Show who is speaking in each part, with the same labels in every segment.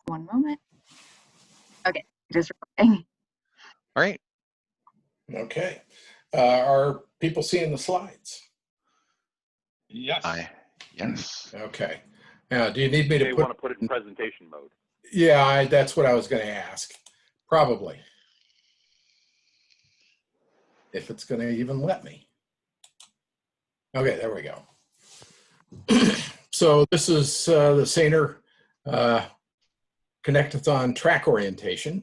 Speaker 1: One moment. Okay, just recording.
Speaker 2: All right.
Speaker 3: Okay. Are people seeing the slides?
Speaker 4: Yes.
Speaker 2: Yes.
Speaker 3: Okay. Now, do you need me
Speaker 4: You may
Speaker 3: to
Speaker 4: want to put it in presentation mode.
Speaker 3: Yeah, that's what I was going to ask. Probably. If it's going to even let me. Okay, there we go. So this is the SANER Connectathon track orientation.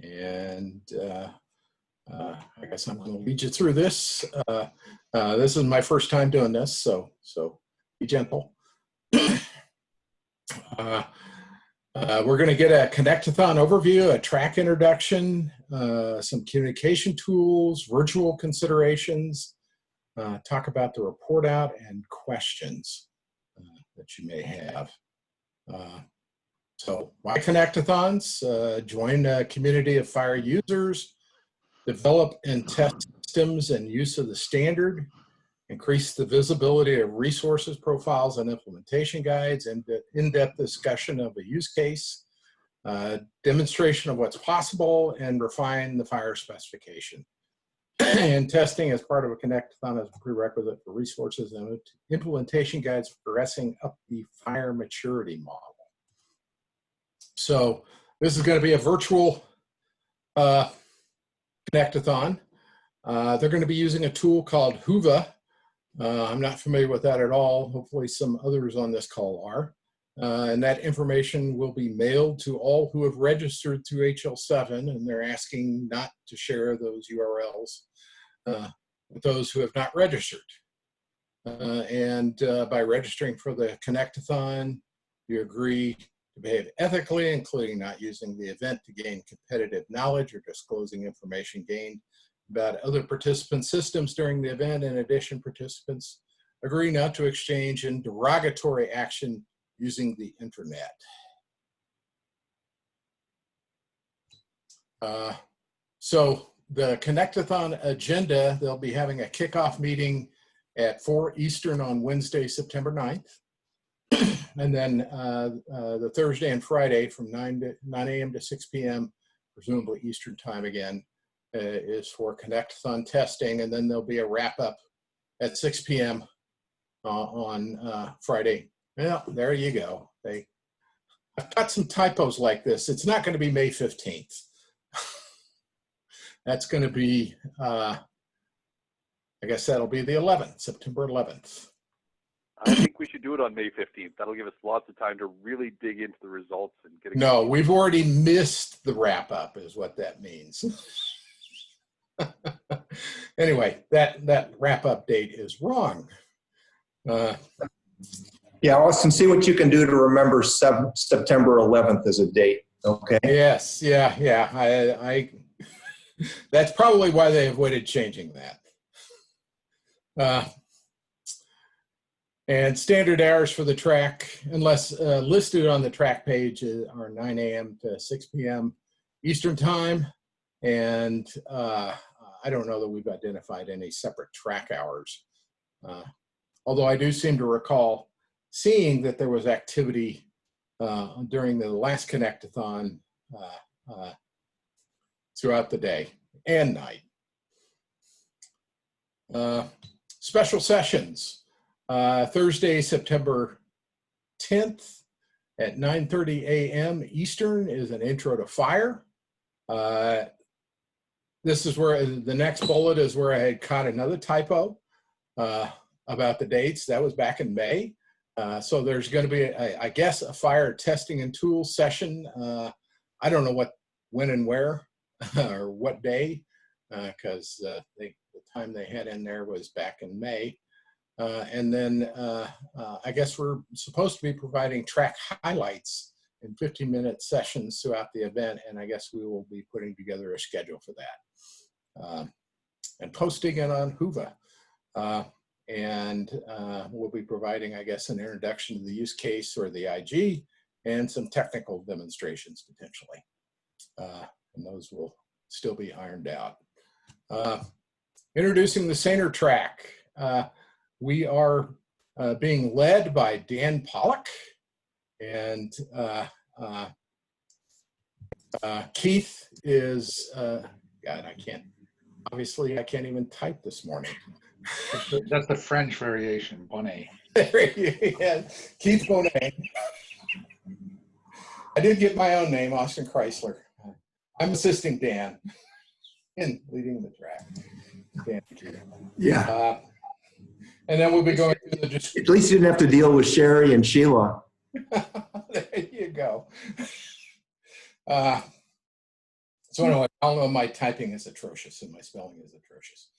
Speaker 3: And I guess I'm going to lead you through this. This is my first time doing this, so be gentle. We're going to get a Connectathon overview, a track introduction, some communication tools, virtual considerations, talk about the report out and questions that you may have. So why Connectathons? Join a community of FHIR users, develop and test systems and use of the standard, increase the visibility of resources, profiles, and implementation guides, and in-depth discussion of a use case, demonstration of what's possible, and refine the FHIR specification. And testing as part of a Connectathon as a prerequisite for resources and implementation guides progressing up the FHIR maturity model. So this is going to be a virtual Connectathon. They're going to be using a tool called HL7. I'm not familiar with that at all. Hopefully some others on this call are. And that information will be mailed to all who have registered through HL7, and they're asking not to share those URLs with those who have not registered. By registering for the Connectathon, you agree to behave ethically, including not using the event to gain competitive knowledge or disclosing information gained about other participants' systems during the event. In addition, participants agree not to exchange in derogatory action using the internet. So the Connectathon agenda, they'll be having a kickoff meeting at 4 Eastern on Wednesday, September 9th. And then the Thursday and Friday from 9 a.m. to 6 p.m., presumably Eastern time again, is for Connectathon testing. And then there'll be a wrap up at 6 p.m. On Friday. Well, there you go. I've got some typos like this. It's not going to be May 15th. That's going to be, I guess that'll be the 11th, September 11th.
Speaker 4: I think we should do it on May 15th. That'll give us lots of time to really dig into the results and get.
Speaker 3: No, we've already missed the wrap up, is what that means. Anyway, that wrap up date is wrong.
Speaker 5: Yeah, Austin, see what you can do to remember September 11th as a date. Okay.
Speaker 3: Yes, yeah. I that's probably why they avoided changing that. And standard hours for the track, unless listed on the track page, are 9 a.m. to 6 p.m. Eastern time. And I don't know that we've identified any separate track hours. Although I do seem to recall seeing that there was activity during the last Connectathon throughout the day and night. Special sessions. Thursday, September 10th at 9:30 a.m. Eastern is an intro to FHIR. This is where the next bullet is where I had caught another typo about the dates. That was back in May. So there's going to be, I guess, a FHIR testing and tools session. I don't know when and where or what day, because the time they had in there was back in May. And then I guess we're supposed to be providing track highlights in 15-minute sessions throughout the event, and I guess we will be putting together a schedule for that and posting it on HL7. And we'll be providing, I guess, an introduction to the use case or the IG and some technical demonstrations potentially. And those will still be ironed out. Introducing the SANER track. We are being led by Dan Pollock, And Keith is, God, I can't even type this morning.
Speaker 6: That's the French variation, Bonnet.
Speaker 3: Yeah, Keith Bonet. I did get my own name, Austin Chrysler. I'm assisting Dan in leading the track. Dan,
Speaker 5: Yeah.
Speaker 3: and then we'll be going through the
Speaker 5: At least you didn't have to deal with Sherry and Sheila.
Speaker 3: There you go. So anyway, I'll know my typing is atrocious and my spelling is atrocious.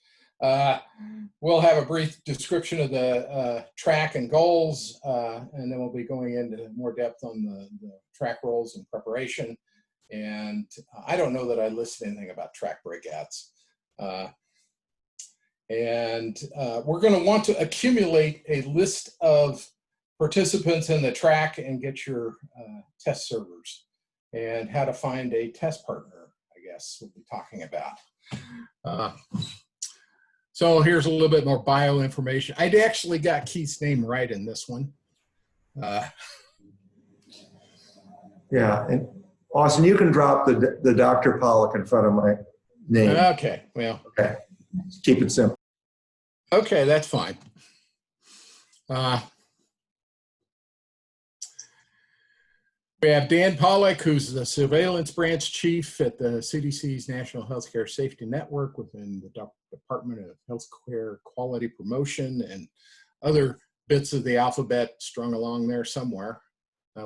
Speaker 3: We'll have a brief description of the track and goals, and then we'll be going into more depth on the track roles and preparation. And I don't know that I listed anything about track breakouts. We're going to want to accumulate a list of participants in the track and get your test servers, and how to find a test partner, I guess we'll be talking about. So here's a little bit more bio information. I actually got Keith's name right in this one.
Speaker 5: Yeah, and Austin, you can drop the Dr. Pollock in front of my name.
Speaker 3: Okay, well.
Speaker 5: Okay, keep it simple.
Speaker 3: Okay, that's fine. We have Dan Pollock, who's the surveillance branch chief at the CDC's National Healthcare Safety Network within the Department of Healthcare Quality Promotion and other bits of the alphabet strung along there somewhere.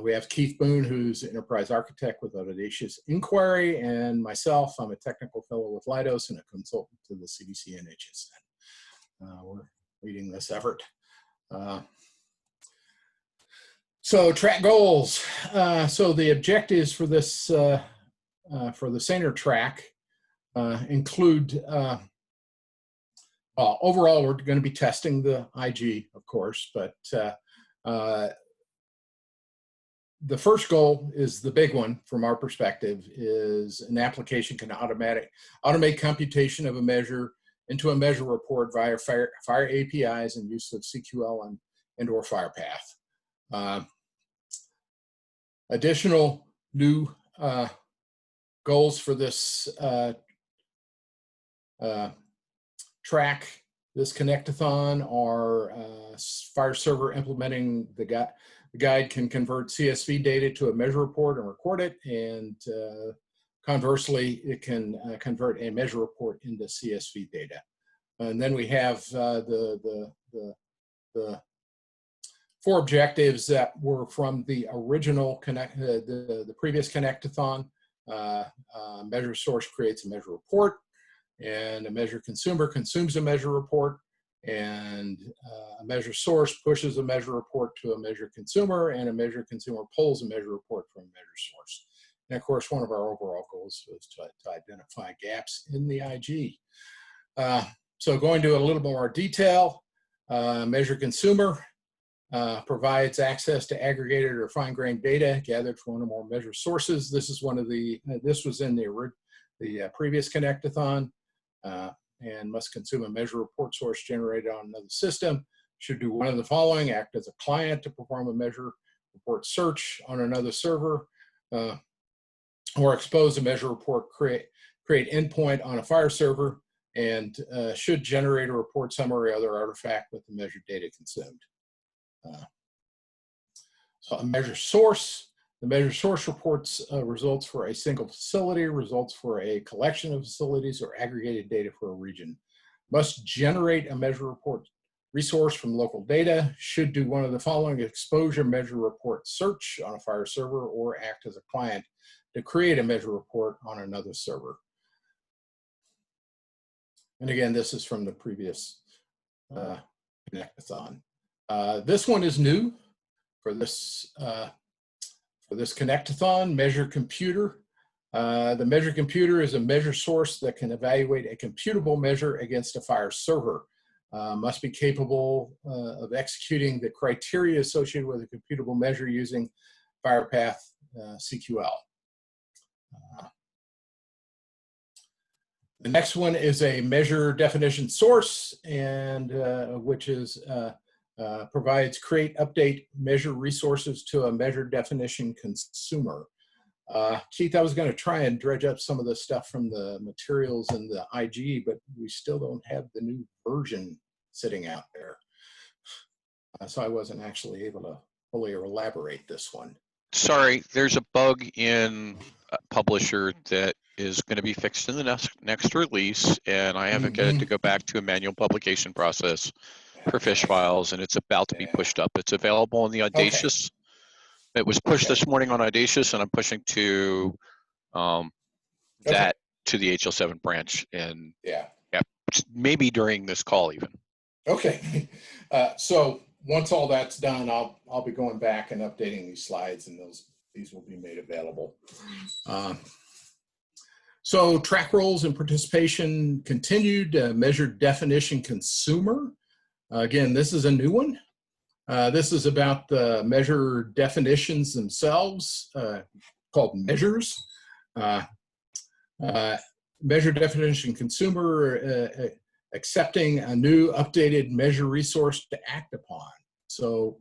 Speaker 3: We have Keith Boone, who's enterprise architect with Audacious Inquiry, and myself, I'm a technical fellow with Leidos and a consultant to the CDC and HL7. We're leading this effort. So track goals. So the objectives for this, for the SANER track include, overall, we're going to be testing the IG, of course, but the first goal is the big one from our perspective, is an application can automate computation of a measure into a measure report via FHIR APIs and use of CQL and or FHIRpath. Additional new goals for this track, this Connectathon, are FHIR server implementing the guide can convert CSV data to a measure report and record it, and conversely, it can convert a measure report into CSV data. And then we have the 4 objectives that were from the original the previous Connectathon. Measure source creates a measure report, and a measure consumer consumes a measure report, and a measure source pushes a measure report to a measure consumer, and a measure consumer pulls a measure report from a measure source. And of course, one of our overall goals was to identify gaps in the IG. So going to a little more detail, measure consumer provides access to aggregated or fine-grained data gathered from one or more measure sources. This is one of the, this was in the previous Connectathon, and must consume a measure report source generated on another system. Should do one of the following: act as a client to perform a measure report search on another server, or expose a measure report, create endpoint on a FHIR server, and should generate a report summary or other artifact with the measured data consumed. So a measure source, the measure source reports results for a single facility, results for a collection of facilities, or aggregated data for a region. Must generate a measure report resource from local data, should do one of the following: exposure measure report search on a FHIR server, or act as a client to create a measure report on another server. And again, this is from the previous Connectathon. This one is new for this Connectathon. Measure computer. The measure computer is a measure source that can evaluate a computable measure against a FHIR server. Must be capable of executing the criteria associated with a computable measure using FHIRpath CQL. The next one is a measure definition source, and which is provides create, update, measure resources to a measure definition consumer. Keith, I was going to try and dredge up some of the stuff from the materials in the IG, but we still don't have the new version sitting out there. So I wasn't actually able to fully elaborate this one.
Speaker 2: Sorry, there's a bug in Publisher that is going to be fixed in the next release, and I haven't got to go back to a manual publication process for fish files, and it's about to be pushed up. It's available on the Audacious. It was pushed this morning on Audacious, and I'm pushing to that to the HL7 branch, and yeah, maybe during this call even.
Speaker 3: Okay, so once all that's done, I'll be going back and updating these slides, and these will be made available. So track roles and participation continued. Measured definition consumer. Again, this is a new one. This is about the measure definitions themselves, called measures. Measure definition consumer, accepting a new updated measure resource to act upon. So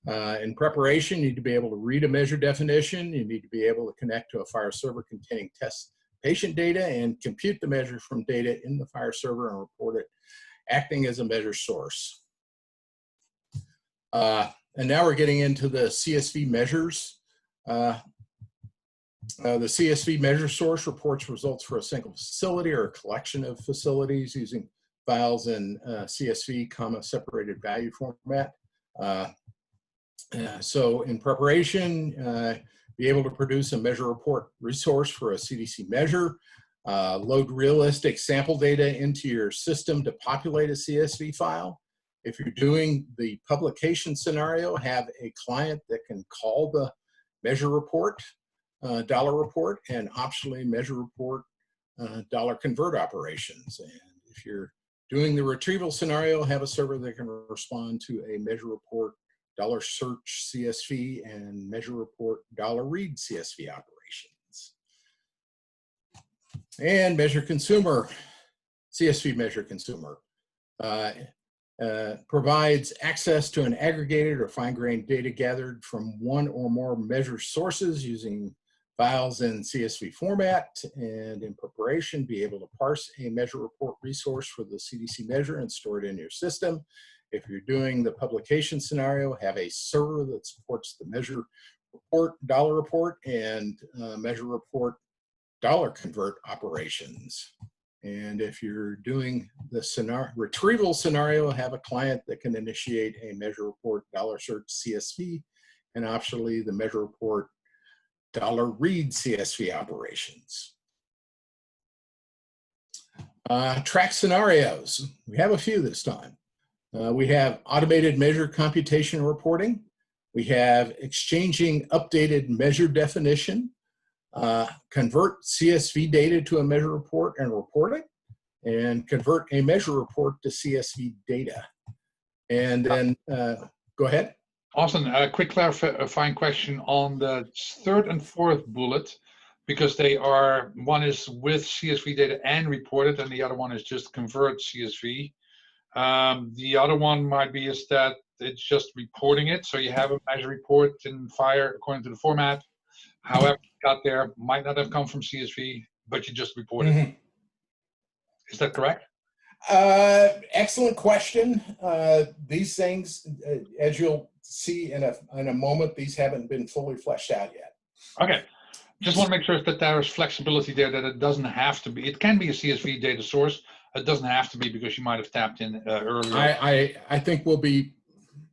Speaker 3: in preparation, you need to be able to read a measure definition. You need to be able to connect to a FHIR server containing test patient data and compute the measure from data in the FHIR server and report it, acting as a measure source. And now we're getting into the CSV measures. The CSV measure source reports results for a single facility or a collection of facilities using files in CSV, separated value format. So in preparation, be able to produce a measure report resource for a CDC measure, load realistic sample data into your system to populate a CSV file. If you're doing the publication scenario, have a client that can call the measure report, dollar report, and optionally measure report dollar convert operations. And if you're doing the retrieval scenario, have a server that can respond to a measure report dollar search CSV and measure report dollar read CSV operations. And measure consumer, CSV measure consumer. Provides access to an aggregated or fine-grained data gathered from one or more measure sources using files in CSV format, and in preparation, be able to parse a measure report resource for the CDC measure and store it in your system. If you're doing the publication scenario, have a server that supports the measure report, dollar report, and measure report dollar convert operations. And if you're doing the retrieval scenario, have a client that can initiate a measure report dollar search CSV and optionally the measure report dollar read CSV operations. Track scenarios. We have a few this time. We have automated measure computation reporting. We have exchanging updated measure definition. Convert CSV data to a measure report and report it, and convert a measure report to CSV data. And then, go ahead.
Speaker 6: Austin, a quick clarifying question on the third and fourth bullet, because they are, one is with CSV data and reported, and the other one is just convert CSV. The other one might be is that it's just reporting it. So you have a measure report in FHIR according to the format. However, it got there might not have come from CSV, but you just reported. Mm-hmm. Is that correct?
Speaker 3: Excellent question. These things, as you'll see in a moment, these haven't been fully fleshed out yet.
Speaker 6: Okay. Just want to make sure that there is flexibility there, that it doesn't have to be. It can be a CSV data source. It doesn't have to be because you might have tapped in earlier.
Speaker 3: I think we'll be,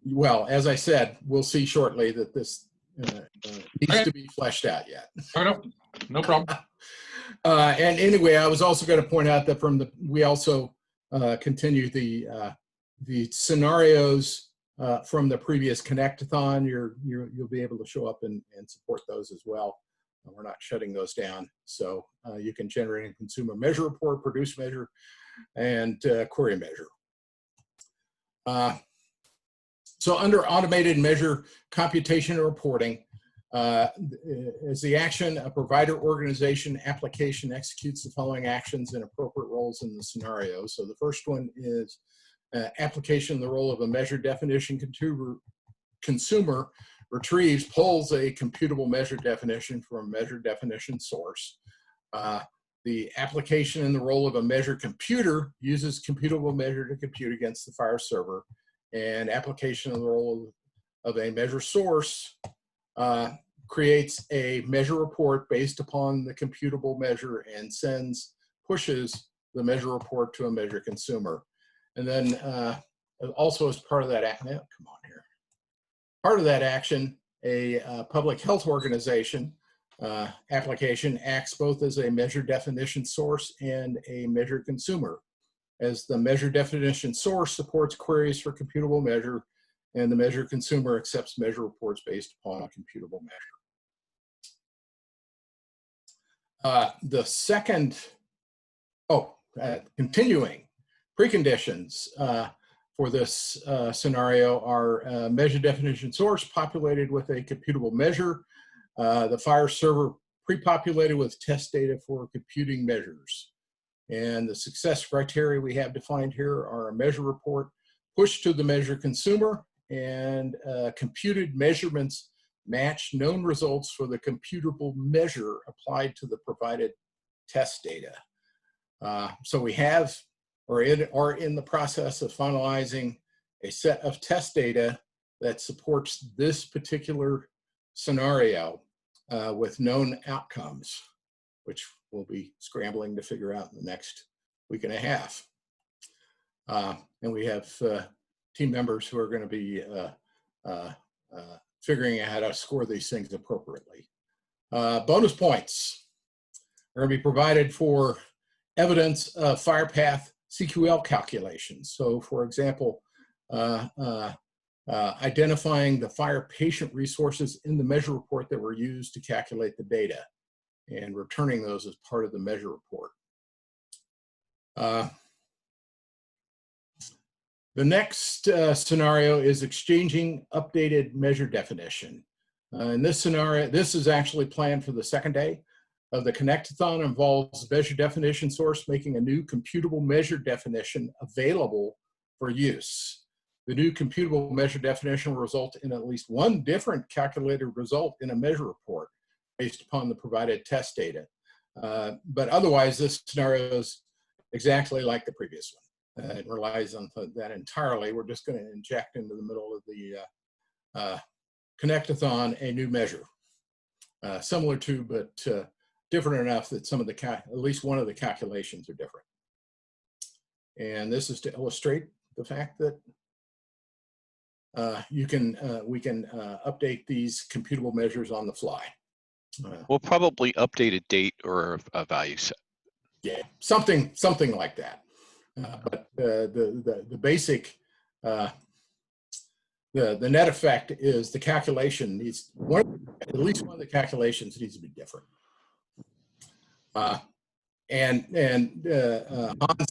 Speaker 3: well, as I said, we'll see shortly that this needs to be fleshed out yet.
Speaker 6: No problem.
Speaker 3: And anyway, I was also going to point out that we also continue the scenarios from the previous Connectathon. You'll be able to show up and support those as well. We're not shutting those down. So you can generate and consume a measure report, produce measure, and query measure. So under automated measure computation and reporting, as the action, a provider organization application executes the following actions and appropriate roles in the scenario. So the first one is application of the role of a measure definition consumer retrieves, pulls a computable measure definition from a measure definition source. The application in the role of a measure computer uses computable measure to compute against the FHIR server, and application of the role of a measure source creates a measure report based upon the computable measure and pushes the measure report to a measure consumer. And then also as part of that, part of that action, a public health organization application acts both as a measure definition source and a measure consumer, as the measure definition source supports queries for computable measure, and the measure consumer accepts measure reports based upon a computable measure. The second, continuing preconditions for this scenario are measure definition source populated with a computable measure, the FHIR server pre-populated with test data for computing measures. And the success criteria we have defined here are a measure report pushed to the measure consumer, and computed measurements match known results for the computable measure applied to the provided test data. So we have, or are in the process of finalizing a set of test data that supports this particular scenario with known outcomes, which we'll be scrambling to figure out in the next week and a half. And we have team members who are going to be figuring out how to score these things appropriately. Bonus points are going to be provided for evidence of FHIR path CQL calculations. So for example, identifying the FHIR patient resources in the measure report that were used to calculate the data and returning those as part of the measure report. The next scenario is exchanging updated measure definition. In this scenario, this is actually planned for the second day of the Connectathon, involves measure definition source making a new computable measure definition available for use. The new computable measure definition will result in at least one different calculated result in a measure report based upon the provided test data. But otherwise, this scenario is exactly like the previous one. It relies on that entirely. We're just going to inject into the middle of the Connectathon a new measure, similar to, but different enough that some of the, at least one of the calculations are different. And this is to illustrate the fact that we can update these computable measures on the fly.
Speaker 2: We'll probably update a date or a value set.
Speaker 3: Yeah, something like that. But the basic, the net effect is the calculation needs, at least one of the calculations needs to be different. Hans,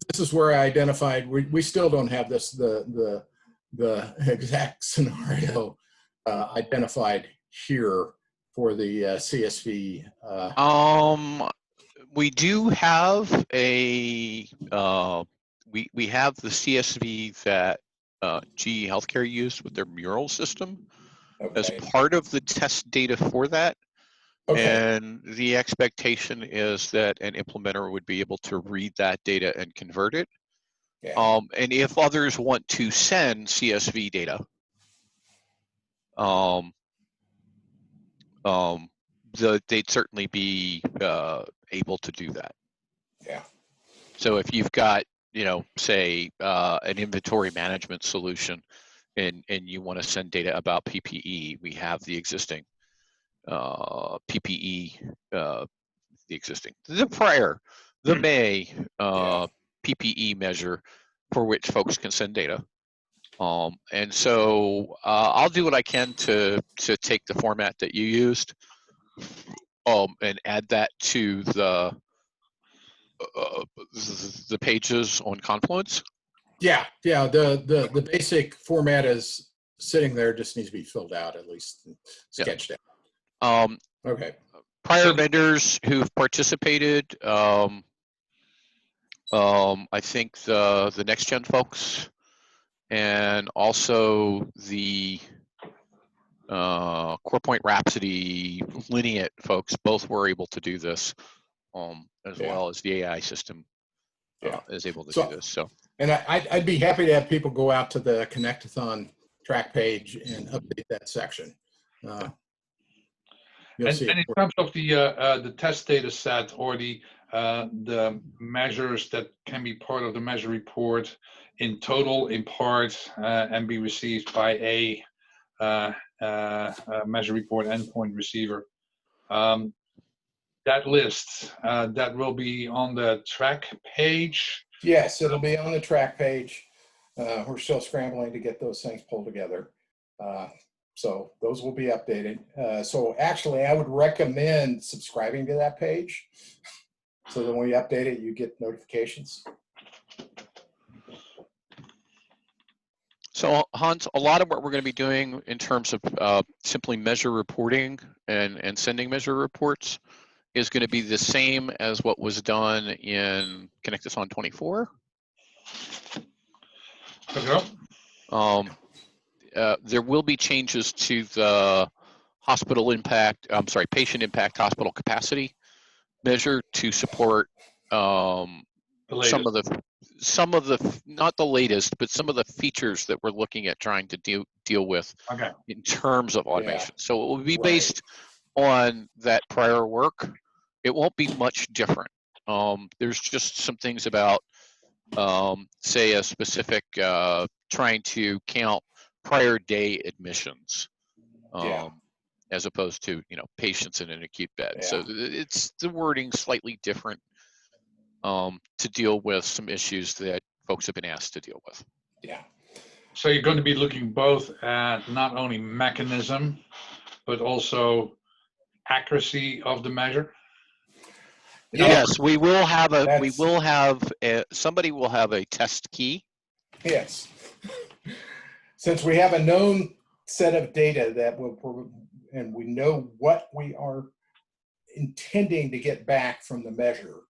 Speaker 3: this is where I identified, we still don't have this, the exact scenario identified here for the CSV.
Speaker 2: We do have a, we have the CSV that GE Healthcare used with their mural system as part of the test data for that. And the expectation is that an implementer would be able to read that data and convert it. And if others want to send CSV data, they'd certainly be able to do that. So if you've got, you know, say an inventory management solution and you want to send data about PPE, we have the existing PPE, the FHIR, the May PPE measure for which folks can send data. And so I'll do what I can to take the format that you used and add that to the pages on Confluence. The basic format is sitting there, just needs to be filled out, at least sketched out. Prior vendors who've participated, I think the next gen folks and also the CorePoint Rhapsody Lineate folks both were able to do this, as well as the AI system is able to do this. So,
Speaker 3: and I'd be happy to have people go out to the Connectathon track page and update that section. You'll see
Speaker 6: And in terms of the test data set or the measures that can be part of the measure report in total, in part, and be received by a measure report endpoint receiver. That list, that will be on the track page.
Speaker 3: Yes, it'll be on the track page. We're still scrambling to get those things pulled together. So those will be updated. So actually, I would recommend subscribing to that page so that when we update it, you get notifications.
Speaker 2: so Hans, a lot of what we're going to be doing in terms of simply measure reporting and sending measure reports is going to be the same as what was done in Connectathon 24.
Speaker 6: Okay.
Speaker 2: There will be changes to the hospital impact, patient impact hospital capacity measure to support some of the, not the latest, but some of the features that we're looking at trying to deal with in terms of automation. So it will be based on that prior work. It won't be much different. There's just some things about, say, a specific trying to count prior day admissions, as opposed to patients in an acute bed. So it's the wording slightly different to deal with some issues that folks have been asked to deal with.
Speaker 3: Yeah.
Speaker 6: So you're going to be looking both at not only mechanism, but also accuracy of the measure.
Speaker 2: Yes, we will have somebody will have a test key.
Speaker 3: Yes. Since we have a known set of data that and we know what we are intending to get back from the measure,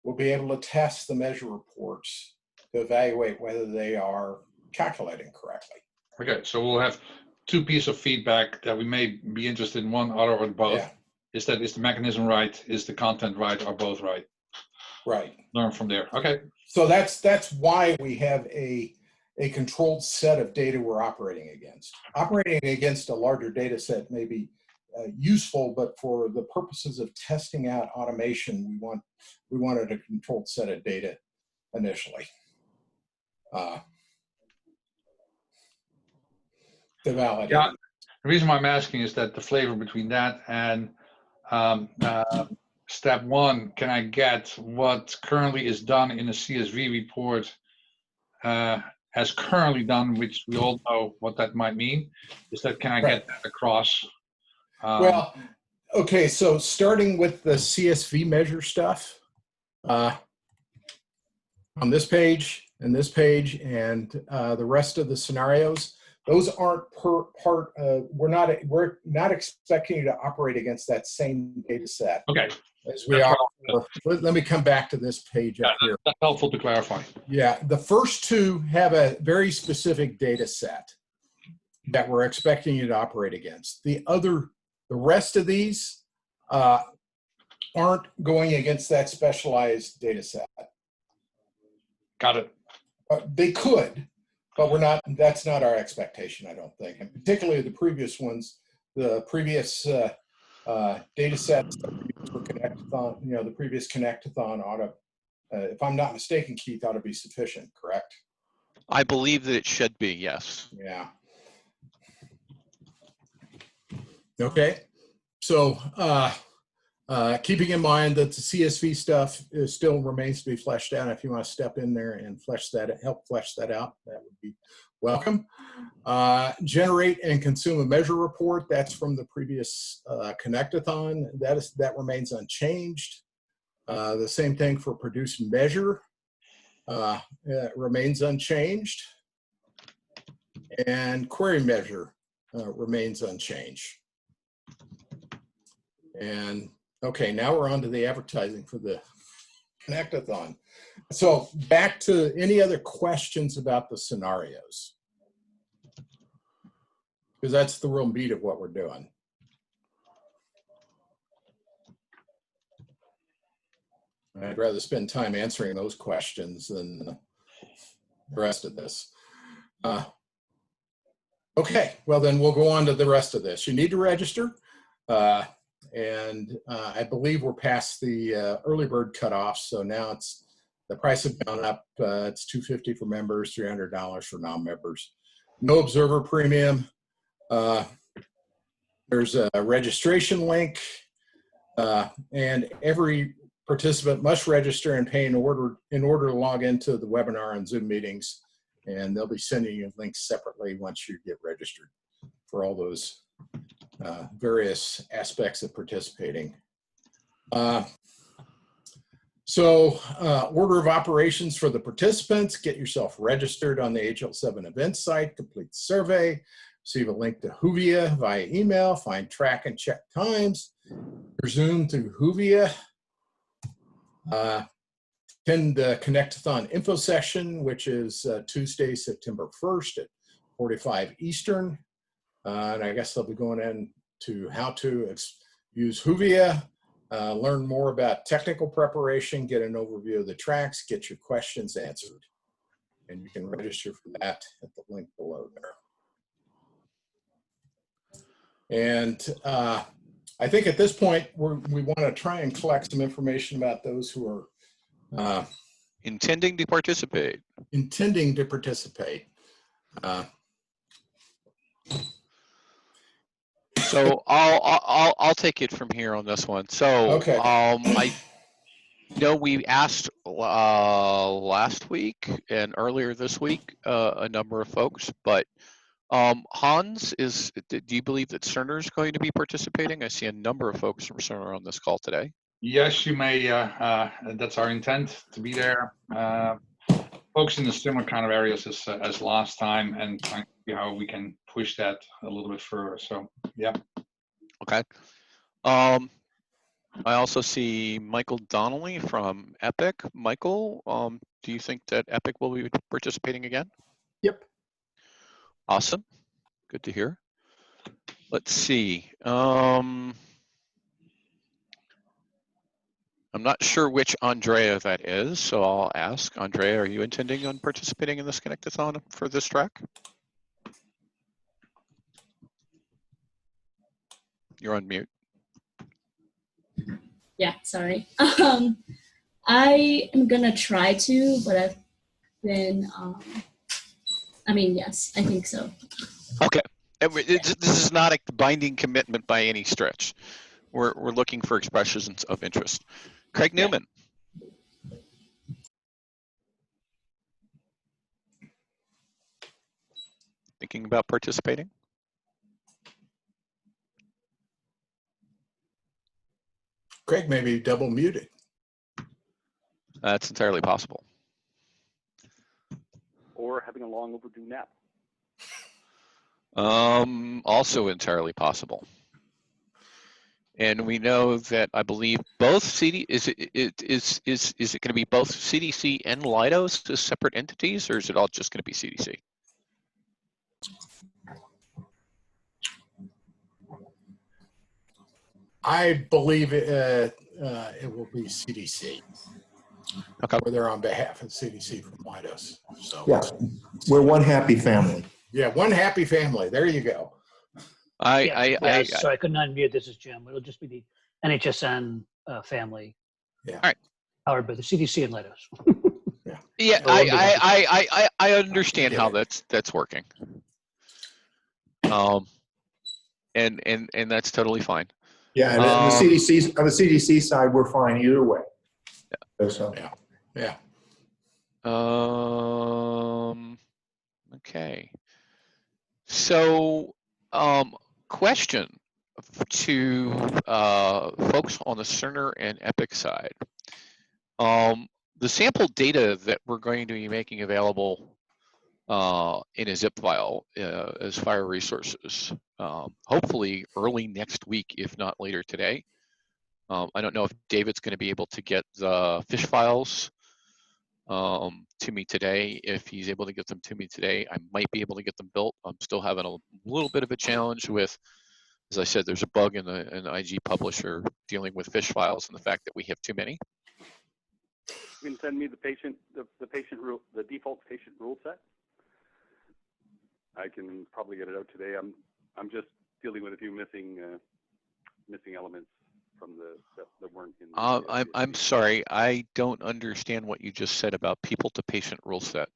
Speaker 3: we'll be able to test the measure reports to evaluate whether they are calculating correctly.
Speaker 6: Okay, so we'll have two pieces of feedback that we may be interested in, one, other, or both.
Speaker 3: Yeah.
Speaker 6: Is the mechanism right? Is the content right? Are both right?
Speaker 3: Right.
Speaker 6: Learn from there. Okay.
Speaker 3: So that's why we have a controlled set of data we're operating against. Operating against a larger data set may be useful, but for the purposes of testing out automation, we wanted a controlled set of data initially. To validate.
Speaker 6: Yeah. The reason why I'm asking is that the flavor between that and step one, can I get what currently is done in a CSV report as currently done, which we all know what that might mean, is that can I get that across?
Speaker 3: Well, okay, so starting with the CSV measure stuff, on this page and this page and the rest of the scenarios, those aren't part of, we're not expecting you to operate against that same data set.
Speaker 6: Okay.
Speaker 3: As we are. Let me come back to this page up here.
Speaker 6: That's helpful to clarify.
Speaker 3: Yeah, the first two have a very specific data set that we're expecting you to operate against. The rest of these aren't going against that specialized data set.
Speaker 6: Got it.
Speaker 3: They could, but we're not. That's not our expectation, I don't think. And particularly the previous ones, the previous data sets for Connectathon, the previous Connectathon ought to, if I'm not mistaken, Keith, ought to be sufficient, correct?
Speaker 2: I believe that it should be, yes.
Speaker 3: Yeah. Okay. So keeping in mind that the CSV stuff still remains to be fleshed out. If you want to step in there and help flesh that out, that would be welcome. Generate and consume a measure report. That's from the previous Connectathon. That remains unchanged. The same thing for produce and measure. Remains unchanged. And query measure remains unchanged. And okay, now we're on to the advertising for the Connectathon. So back to any other questions about the scenarios. because that's the real meat of what we're doing. I'd rather spend time answering those questions than the rest of this. Okay, well then we'll go on to the rest of this. You need to register, and I believe we're past the early bird cutoff, so now it's the price has gone up. It's $250 for members, $300 for non-members. No observer premium. There's a registration link, and every participant must register and pay in order to log into the webinar and Zoom meetings, and they'll be sending you links separately once you get registered for all those various aspects of participating. Order of operations for the participants: get yourself registered on the HL7 events site, complete the survey, receive a link to Hoovia via email, find, track, and check times, resume through Hoovia, attend the Connectathon info session, which is Tuesday, September 1st at 45 Eastern. And I guess they'll be going into how to use Hoovia, learn more about technical preparation, get an overview of the tracks, get your questions answered. And you can register for that at the link below there. And I think at this point, we want to try and collect some information about those who are
Speaker 2: intending to participate.
Speaker 3: Intending to participate.
Speaker 2: So I'll take it from here on this one. So
Speaker 3: okay.
Speaker 2: I know we asked last week and earlier this week a number of folks, but Hans, do you believe that SANER is going to be participating? I see a number of folks from SANER on this call today.
Speaker 6: Yes, you may. That's our intent, to be there. Folks in the similar kind of areas as last time, and trying to see how we can push that a little bit further. So, yeah.
Speaker 2: Okay. I also see Michael Donnelly from Epic. Michael, do you think that Epic will be participating again?
Speaker 3: Yep.
Speaker 2: Awesome. Good to hear. Let's see. I'm not sure which Andrea that is, so I'll ask. Andrea, are you intending on participating in this Connectathon for this track? You're on mute.
Speaker 7: Yeah, sorry. I am gonna try to, but I've been, I mean, yes, I think so.
Speaker 2: Okay. This is not a binding commitment by any stretch. We're looking for expressions of interest. Craig Newman. Thinking about participating?
Speaker 3: Craig may be double muted.
Speaker 2: That's entirely possible.
Speaker 4: Or having a long overdue nap.
Speaker 2: Also entirely possible. And we know that I believe both is it going to be both CDC and Leidos as separate entities, or is it all just going to be CDC?
Speaker 3: I believe it will be CDC.
Speaker 2: Okay.
Speaker 3: Or they're on behalf of CDC from Leidos. So
Speaker 5: Yeah, we're one happy family.
Speaker 3: yeah, one happy family. There you go.
Speaker 8: So I couldn't unmute. This is Jim. It'll just be the NHSN family.
Speaker 3: Yeah.
Speaker 2: All right.
Speaker 8: Powered by the CDC and Leidos.
Speaker 3: Yeah.
Speaker 2: Yeah,
Speaker 3: So
Speaker 2: I understand how that's working. And that's totally fine.
Speaker 5: Yeah, and on the CDC side, we're fine either way.
Speaker 2: Yeah.
Speaker 5: So.
Speaker 3: Yeah.
Speaker 2: Okay. So, question to folks on the SANER and Epic side. The sample data that we're going to be making available in a zip file as FHIR resources, hopefully early next week, if not later today. I don't know if David's going to be able to get the fish files to me today. If he's able to get them to me today, I might be able to get them built. I'm still having a little bit of a challenge with, as I said, there's a bug in the IG publisher dealing with fish files and the fact that we have too many.
Speaker 4: You can send me the patient rule, the default patient rule set. I can probably get it out today. I'm just dealing with a few missing elements from that weren't in.
Speaker 2: I'm sorry, I don't understand what you just said about people to patient rule set.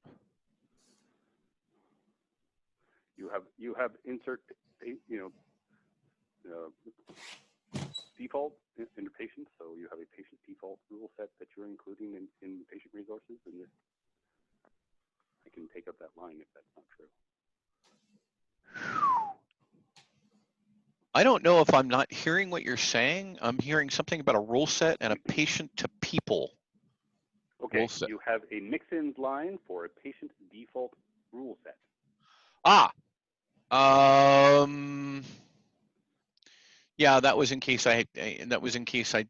Speaker 4: You have insert, default in patients, so you have a patient default rule set that you're including in patient resources, and I can take up that line if that's not true.
Speaker 2: I don't know if I'm not hearing what you're saying. I'm hearing something about a rule set and a patient to people.
Speaker 4: Okay, you have a mix-ins line for a patient default rule set.
Speaker 2: Yeah, that was in case I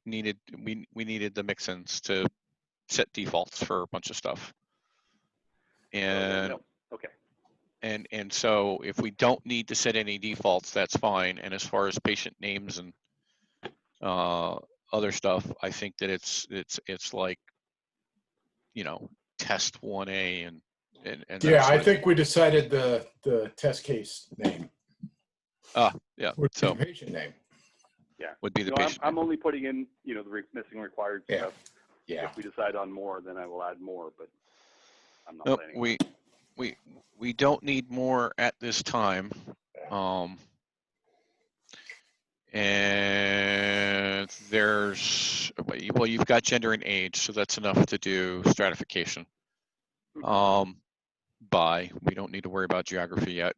Speaker 2: needed we needed the mix-ins to set defaults for a bunch of stuff. And
Speaker 4: okay.
Speaker 2: And so if we don't need to set any defaults, that's fine. And as far as patient names and other stuff, I think that it's like, test 1A and
Speaker 3: yeah, I think we decided the test case name.
Speaker 2: Yeah.
Speaker 3: Would be
Speaker 2: so
Speaker 3: the patient name.
Speaker 2: Yeah. Would be the patient
Speaker 4: I'm only putting in, the missing required stuff.
Speaker 3: Yeah.
Speaker 4: If we decide on more, then I will add more, but I'm not planning.
Speaker 2: We don't need more at this time. And there's, well, you've got gender and age, so that's enough to do stratification. We don't need to worry about geography yet.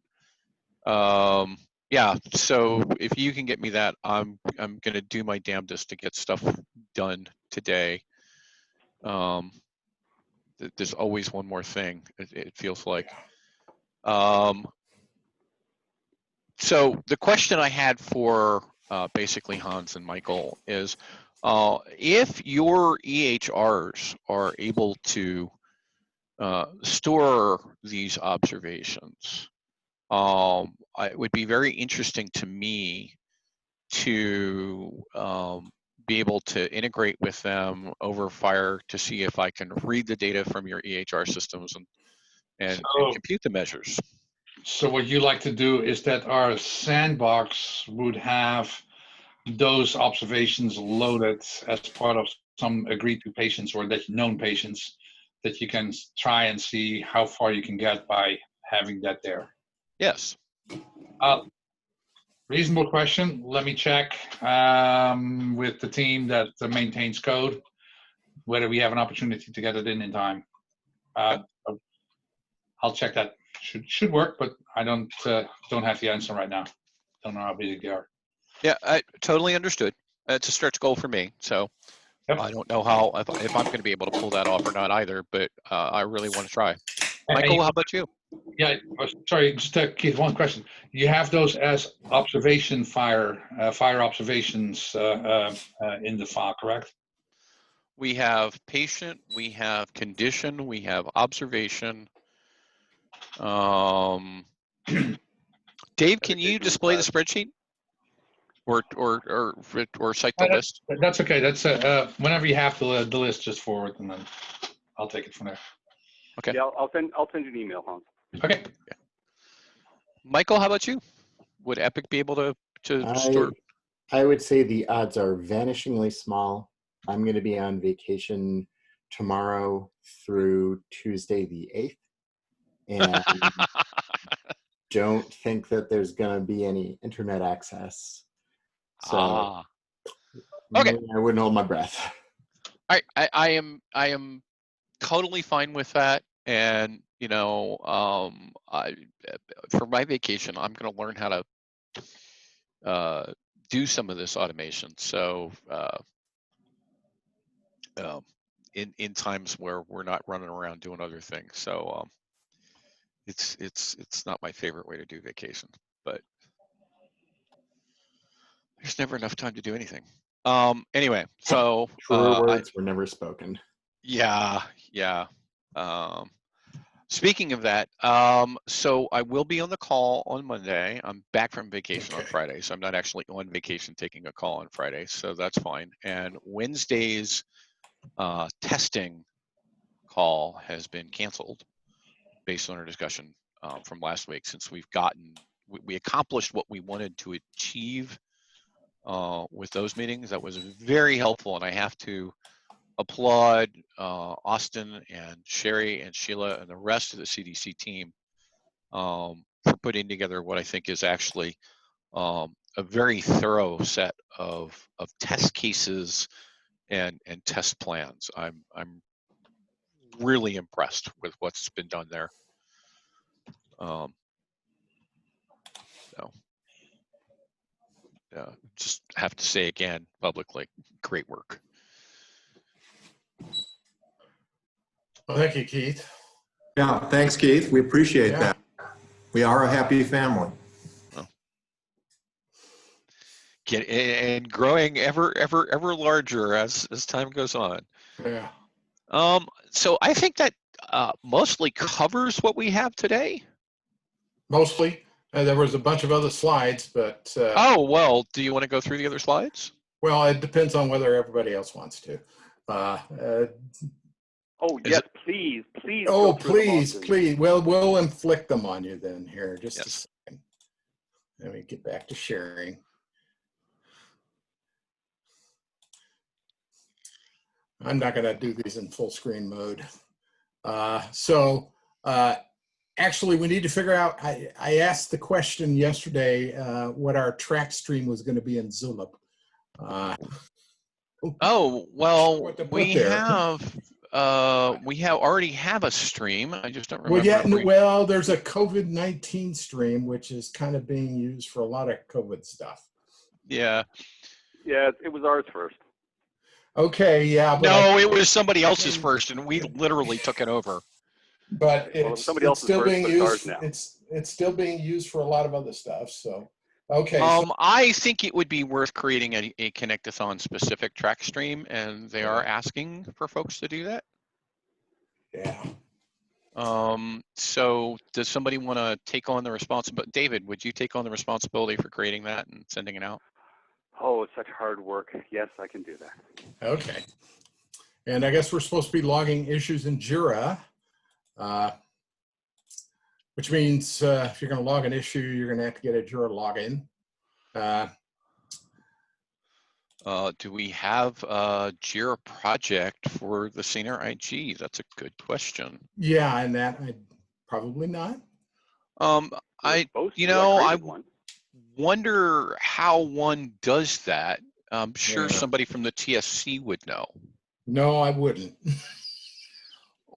Speaker 2: Yeah, so if you can get me that, I'm gonna do my damnedest to get stuff done today. There's always one more thing, it feels like. So the question I had for basically Hans and Michael is, if your EHRs are able to store these observations, it would be very interesting to me to be able to integrate with them over FHIR to see if I can read the data from your EHR systems and compute the measures.
Speaker 6: So what you like to do is that our sandbox would have those observations loaded as part of some agreed to patients or that known patients that you can try and see how far you can get by having that there.
Speaker 2: Yes.
Speaker 6: Reasonable question. Let me check with the team that maintains code whether we have an opportunity to get it in time. I'll check that. Should work, but I don't have the answer right now. Don't know how big they are.
Speaker 2: Yeah, I totally understood. It's a stretch goal for me, so yep. I don't know how if I'm going to be able to pull that off or not either. But I really want to try. Michael, how about you?
Speaker 6: Yeah, sorry, just Keith, one question. You have those as observation FHIR observations in the file, correct?
Speaker 2: We have patient, we have condition, we have observation. Dave, can you display the spreadsheet or cite the list?
Speaker 6: That's okay. That's whenever you have the list, just forward and then I'll take it from there.
Speaker 2: Okay.
Speaker 4: Yeah, I'll send you an email, Hans.
Speaker 6: Okay.
Speaker 2: Yeah. Michael, how about you? Would Epic be able to store?
Speaker 9: I would say the odds are vanishingly small. I'm going to be on vacation tomorrow through Tuesday the 8th. And don't think that there's going to be any internet access. So
Speaker 2: okay.
Speaker 9: I wouldn't hold my breath.
Speaker 2: I am totally fine with that. And, for my vacation, I'm going to learn how to do some of this automation. So in times where we're not running around doing other things. So it's not my favorite way to do vacation, but there's never enough time to do anything. Anyway, so
Speaker 9: truer words were never spoken.
Speaker 2: Yeah. Speaking of that, so I will be on the call on Monday. I'm back from vacation on Friday, so I'm not actually on vacation taking a call on Friday, so that's fine. And Wednesday's testing call has been canceled based on our discussion from last week, since we accomplished what we wanted to achieve with those meetings. That was very helpful, and I have to applaud Austin and Sherry and Sheila and the rest of the CDC team for putting together what I think is actually a very thorough set of test cases and test plans. I'm really impressed with what's been done there. Just have to say again publicly, great work.
Speaker 3: Well, thank you, Keith.
Speaker 5: Yeah, thanks, Keith. We appreciate that. We are a happy family.
Speaker 2: Well, and growing ever larger as time goes on.
Speaker 3: Yeah.
Speaker 2: So I think that mostly covers what we have today.
Speaker 3: Mostly. There was a bunch of other slides, but.
Speaker 2: Oh, well, do you want to go through the other slides?
Speaker 3: Well, it depends on whether everybody else wants to.
Speaker 4: Oh, yes, please.
Speaker 3: Oh, please. Well, we'll inflict them on you then here. Just a second. Let me get back to sharing. I'm not going to do these in full screen mode. Actually, we need to figure out, I asked the question yesterday what our track stream was going to be in Zulip.
Speaker 2: Oh, well, we already have a stream. I just don't remember.
Speaker 3: Well, there's a COVID-19 stream, which is kind of being used for a lot of COVID stuff.
Speaker 2: Yeah.
Speaker 4: Yeah, it was ours first.
Speaker 3: Okay, yeah. But
Speaker 2: no, it was somebody else's first, and we literally took it over.
Speaker 3: But it's still being used.
Speaker 4: Now.
Speaker 3: It's still being used for a lot of other stuff. So, okay.
Speaker 2: I think it would be worth creating a Connectathon specific track stream, and they are asking for folks to do that.
Speaker 3: Yeah.
Speaker 2: So does somebody want to take on the responsibility? David, would you take on the responsibility for creating that and sending it out?
Speaker 4: Oh, it's such hard work. Yes, I can do that.
Speaker 3: Okay. And I guess we're supposed to be logging issues in Jira, which means if you're going to log an issue, you're going to have to get a Jira login.
Speaker 2: Do we have a Jira project for the SANER IG? That's a good question.
Speaker 3: Yeah, and that probably not.
Speaker 2: I wonder how one does that. I'm sure somebody from the TSC would know.
Speaker 3: No, I wouldn't.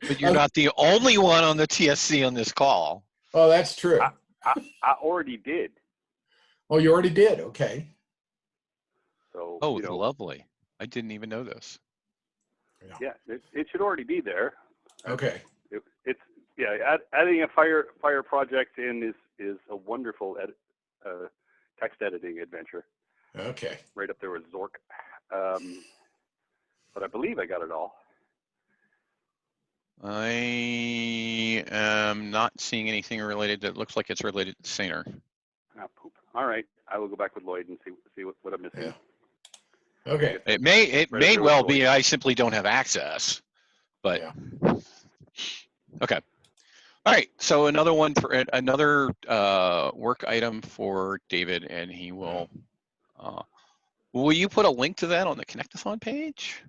Speaker 2: But you're not the only one on the TSC on this call.
Speaker 3: Oh, that's true.
Speaker 4: I already did.
Speaker 3: Oh, you already did? Okay.
Speaker 4: So,
Speaker 2: lovely. I didn't even know this.
Speaker 4: Yeah, it should already be there.
Speaker 3: Okay.
Speaker 4: Adding a FHIR project in is a wonderful text editing adventure.
Speaker 3: Okay.
Speaker 4: Right up there with Zork. But I believe I got it all.
Speaker 2: I am not seeing anything related that looks like it's related to SANER.
Speaker 4: Ah, poop. All right, I will go back with Lloyd and see what I'm missing.
Speaker 3: Yeah. Okay.
Speaker 2: It may well be I simply don't have access, but okay. All right. So another one for another work item for David, and he will. Will you put a link to that on the Connectathon page?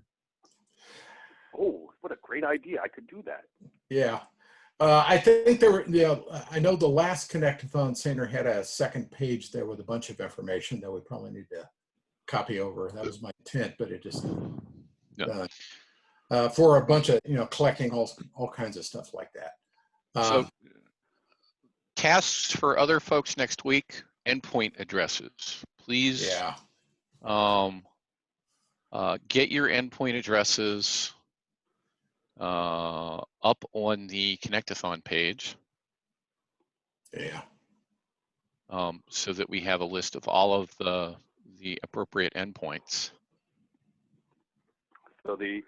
Speaker 4: Oh, what a great idea! I could do that.
Speaker 3: Yeah. I think there were, I know the last Connectathon SANER had a second page there with a bunch of information that we probably need to copy over. That was my intent, but it just for a bunch of collecting all kinds of stuff like that.
Speaker 2: So tasks for other folks next week: endpoint addresses. Please get your endpoint addresses up on the Connectathon page.
Speaker 3: Yeah.
Speaker 2: So that we have a list of all of the appropriate endpoints.
Speaker 4: So the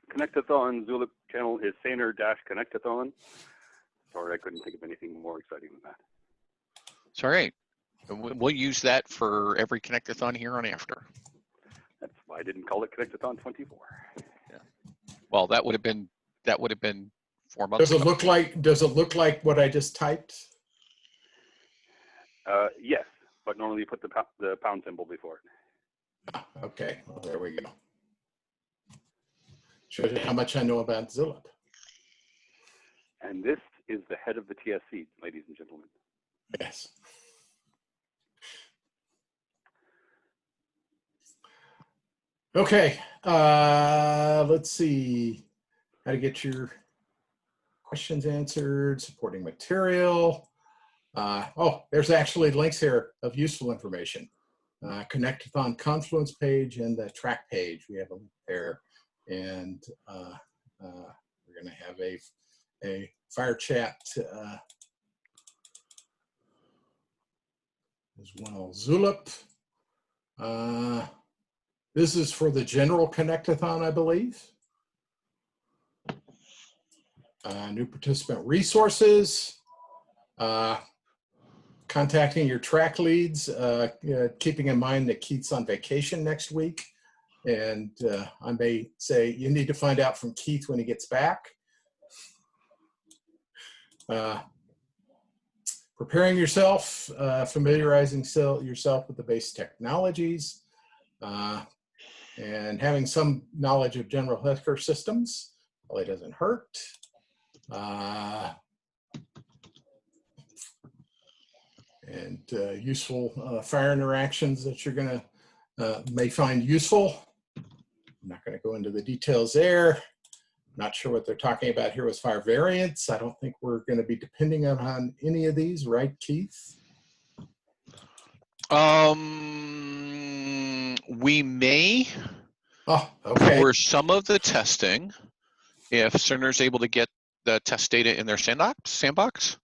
Speaker 4: Connectathon Zulip channel is SANER-Connectathon. Sorry, I couldn't think of anything more exciting than that.
Speaker 2: It's all right. We'll use that for every Connectathon here on after.
Speaker 4: That's why I didn't call it Connectathon 24.
Speaker 2: Yeah. Well, that would have been 4 months
Speaker 3: Does it
Speaker 2: ago.
Speaker 3: look like what I just typed?
Speaker 4: Yes, but normally you put the pound symbol before it.
Speaker 3: Okay, well, there we go. Shows you how much I know about Zulip.
Speaker 4: And this is the head of the TSC, ladies and gentlemen.
Speaker 3: Yes. Okay, let's see how to get your questions answered, supporting material. Oh, there's actually links here of useful information. Connectathon Confluence page and the track page. We have a link there. And we're going to have a fire chat as well. Zulip. This is for the general Connectathon, I believe. New participant resources. Contacting your track leads, keeping in mind that Keith's on vacation next week. And I may say you need to find out from Keith when he gets back. Preparing yourself, familiarizing yourself with the base technologies, and having some knowledge of general healthcare systems probably doesn't hurt. And useful fire interactions that you're going to may find useful. I'm not going to go into the details there. Not sure what they're talking about here with fire variants. I don't think we're going to be depending on any of these, right, Keith?
Speaker 2: We may, for some of the testing, if SANER is able to get the test data in their sandbox,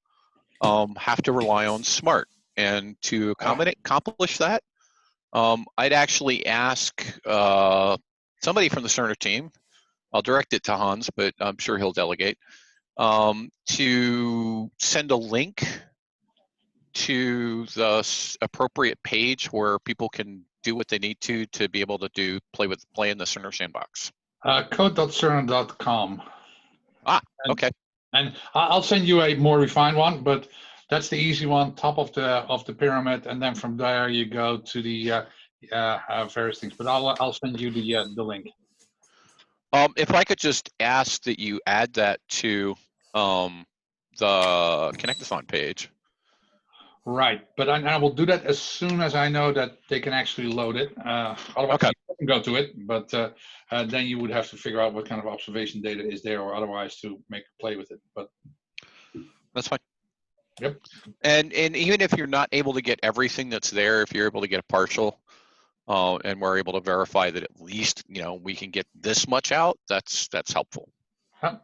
Speaker 2: have to rely on SMART. And to accomplish that, I'd actually ask somebody from the SANER team, I'll direct it to Hans, but I'm sure he'll delegate, to send a link to the appropriate page where people can do what they need to be able to play in the SANER sandbox.
Speaker 6: Code.cerner.com.
Speaker 2: Okay.
Speaker 6: And I'll send you a more refined one, but that's the easy one, top of the pyramid, and then from there you go to the various things. But I'll send you the link.
Speaker 2: If I could just ask that you add that to the Connectathon page.
Speaker 6: Right, but I will do that as soon as I know that they can actually load it. Otherwise, you can go to it, but then you would have to figure out what kind of observation data is there, or otherwise to play with it. But
Speaker 2: that's fine.
Speaker 6: Yep.
Speaker 2: And even if you're not able to get everything that's there, if you're able to get a partial, and we're able to verify that at least we can get this much out, that's helpful.
Speaker 6: Huh.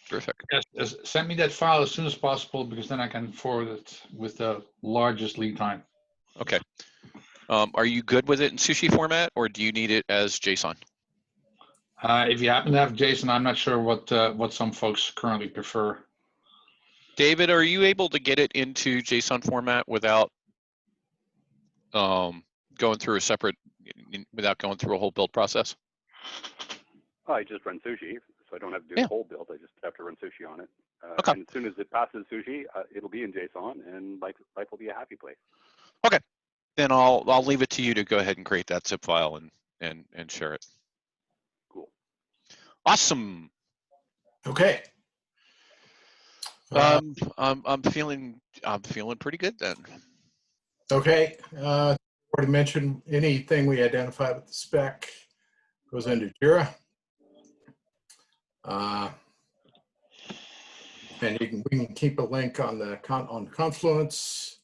Speaker 2: Terrific.
Speaker 6: Yes, send me that file as soon as possible, because then I can forward it with the largest lead time.
Speaker 2: Okay. Are you good with it in sushi format, or do you need it as JSON?
Speaker 6: If you happen to have JSON, I'm not sure what some folks currently prefer.
Speaker 2: David, are you able to get it into JSON format without going through without going through a whole build process?
Speaker 4: I just run sushi, so I don't have to do the whole build. I just have to run sushi on it.
Speaker 2: Okay.
Speaker 4: And as soon as it passes sushi, it'll be in JSON, and life will be a happy place.
Speaker 2: Okay. Then I'll leave it to you to go ahead and create that zip file and share it.
Speaker 4: Cool.
Speaker 2: Awesome.
Speaker 3: Okay.
Speaker 2: I'm feeling pretty good then.
Speaker 3: Okay. Already mentioned anything we identify with the spec goes into Jira. And we can keep a link on the Confluence.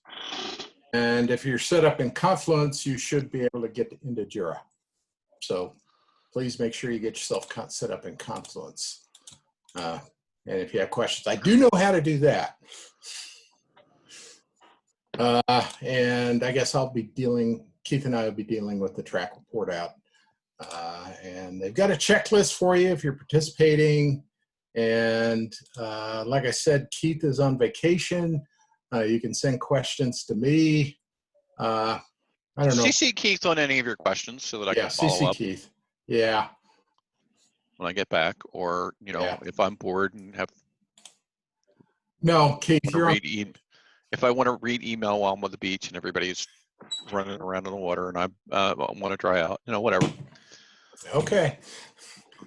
Speaker 3: And if you're set up in Confluence, you should be able to get into Jira. So please make sure you get yourself set up in Confluence. And if you have questions, I do know how to do that. And I guess Keith and I will be dealing with the track report out And they've got a checklist for you if you're participating. And like I said, Keith is on vacation. You can send questions to me. I don't know.
Speaker 2: CC Keith on any of your questions so that I can follow
Speaker 3: CC
Speaker 2: up
Speaker 3: Keith. Yeah.
Speaker 2: when I get back, or if I'm bored and have
Speaker 3: Keith,
Speaker 2: if I want to read email while I'm on the beach and everybody's running around in the water and I want to dry out, whatever.
Speaker 3: Okay.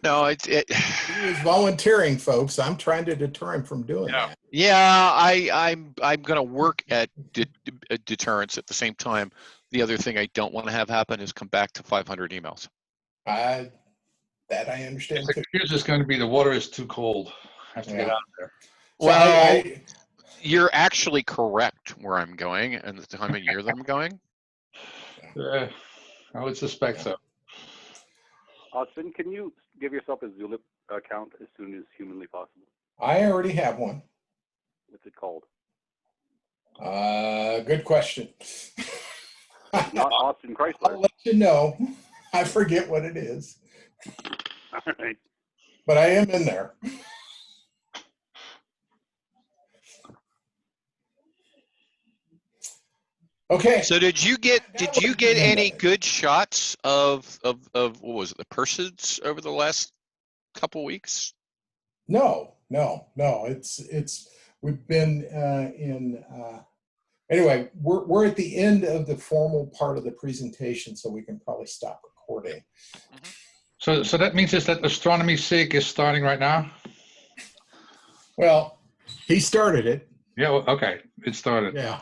Speaker 2: No,
Speaker 3: he was volunteering, folks. I'm trying to deter him from doing that.
Speaker 2: Yeah, I'm going to work at deterrence at the same time. The other thing I don't want to have happen is come back to 500 emails.
Speaker 3: That I understand too.
Speaker 6: The excuse is going to be the water is too cold. I have to get out of there.
Speaker 3: So
Speaker 2: well, you're actually correct where I'm going and the time of year that I'm going.
Speaker 6: I would suspect so.
Speaker 4: Austin, can you give yourself a Zulip account as soon as humanly possible?
Speaker 3: I already have one.
Speaker 4: What's it called?
Speaker 3: Good question.
Speaker 4: Not Austin Chrysler.
Speaker 3: I'll let you know. I forget what it is.
Speaker 4: All right.
Speaker 3: But I am in there. Okay.
Speaker 2: So did you get any good shots of what was it, the Perseids over the last couple weeks?
Speaker 3: No. It's we've been anyway, we're at the end of the formal part of the presentation, so we can probably stop recording.
Speaker 6: So that means is that Astronomy SIG is starting right now?
Speaker 3: Well, he started it.
Speaker 6: Yeah, well, okay. It started.
Speaker 3: Yeah.